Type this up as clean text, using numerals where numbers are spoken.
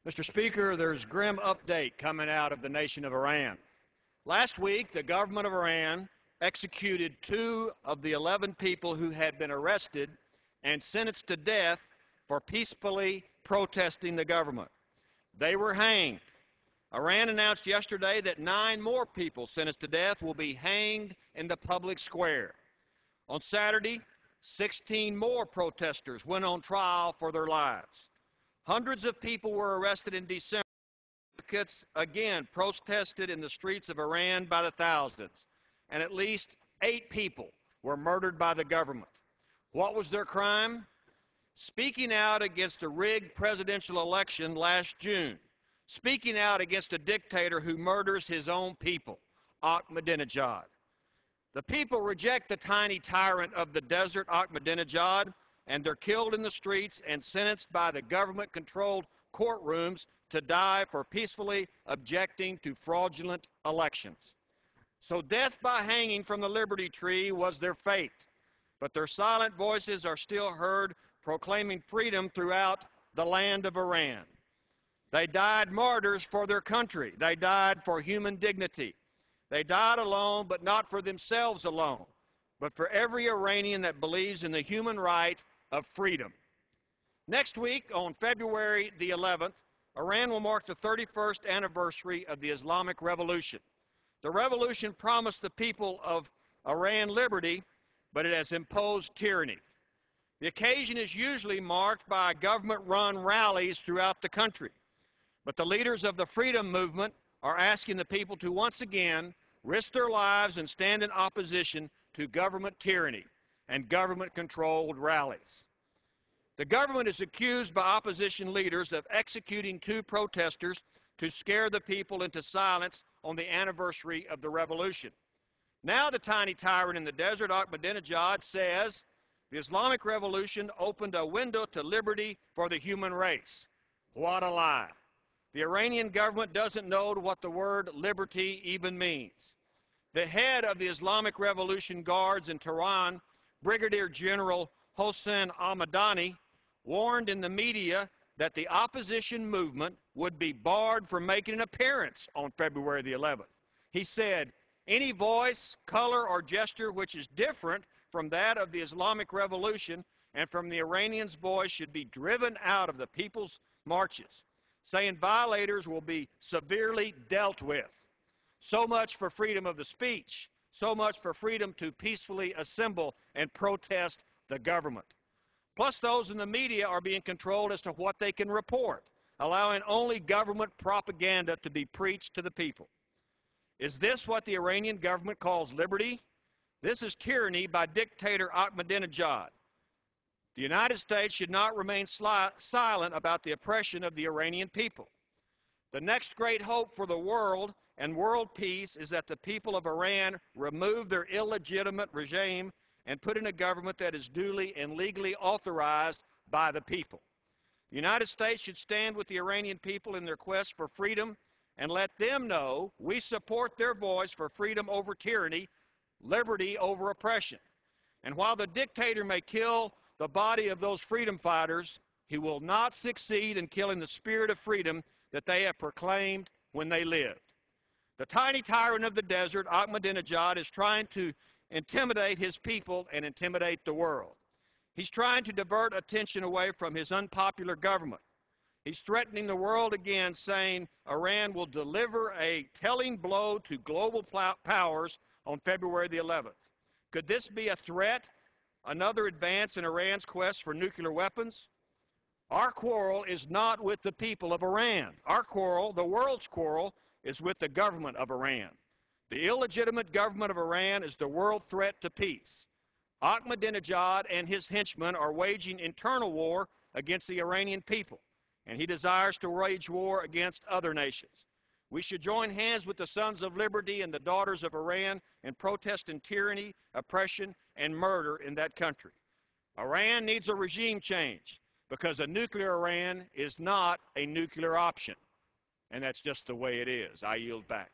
Mr. Speaker, there's grim update coming out of the nation of Iran. Last week, the government of Iran executed 2 of the 11 people who had been arrested and sentenced to death for peacefully protesting the government. They were hanged. Iran announced yesterday that 9 more people sentenced to death will be hanged in the public square. On Saturday, 16 more protesters went on trial for their lives. Hundreds of people were arrested in December. Advocates again protested in the streets of Iran by the thousands, and at least 8 people were murdered by the government. What was their crime? Speaking out against a rigged presidential election last June, speaking out against a dictator who murders his own people, Ahmadinejad. The people reject the tiny tyrant of the desert, Ahmadinejad, and they're killed in the streets and sentenced by the government-controlled courtrooms to die for peacefully objecting to fraudulent elections. So death by hanging from the Liberty Tree was their fate, but their silent voices are still heard proclaiming freedom throughout the land of Iran. They died martyrs for their country. They died for human dignity. They died alone, but not for themselves alone, but for every Iranian that believes in the human right of freedom. Next week, on February the 11th, Iran will mark the 31st anniversary of the Islamic Revolution. The revolution promised the people of Iran liberty, but it has imposed tyranny. The occasion is usually marked by government-run rallies throughout the country, but the leaders of the freedom movement are asking the people to once again risk their lives and stand in opposition to government tyranny and government-controlled rallies. The government is accused by opposition leaders of executing 2 protesters to scare the people into silence on the anniversary of the revolution. Now the tiny tyrant in the desert, Ahmadinejad, says the Islamic Revolution opened a window to liberty for the human race. What a lie. The Iranian government doesn't know what the word liberty even means. The head of the Islamic Revolution Guards in Tehran, Brigadier General Hossein Ahmadani, warned in the media that the opposition movement would be barred from making an appearance on February the 11th. He said, any voice, color, or gesture which is different from that of the Islamic Revolution and from the Iranians' voice should be driven out of the people's marches, saying violators will be severely dealt with. So much for freedom of the speech, so much for freedom to peacefully assemble and protest the government. Plus, those in the media are being controlled as to what they can report, allowing only government propaganda to be preached to the people. Is this what the Iranian government calls liberty? This is tyranny by dictator Ahmadinejad. The United States should not remain silent about the oppression of the Iranian people. The next great hope for the world and world peace is that the people of Iran remove their illegitimate regime and put in a government that is duly and legally authorized by the people. The United States should stand with the Iranian people in their quest for freedom and let them know we support their voice for freedom over tyranny, liberty over oppression. And while the dictator may kill the body of those freedom fighters, he will not succeed in killing the spirit of freedom that they have proclaimed when they lived. The tiny tyrant of the desert, Ahmadinejad, is trying to intimidate his people and intimidate the world. He's trying to divert attention away from his unpopular government. He's threatening the world again, saying Iran will deliver a telling blow to global powers on February the 11th. Could this be a threat, another advance in Iran's quest for nuclear weapons? Our quarrel is not with the people of Iran. Our quarrel, the world's quarrel, is with the government of Iran. The illegitimate government of Iran is the world threat to peace. Ahmadinejad and his henchmen are waging internal war against the Iranian people, and he desires to wage war against other nations. We should join hands with the sons of liberty and the daughters of Iran in protesting tyranny, oppression, and murder in that country. Iran needs a regime change because a nuclear Iran is not a nuclear option. And that's just the way it is. I yield back.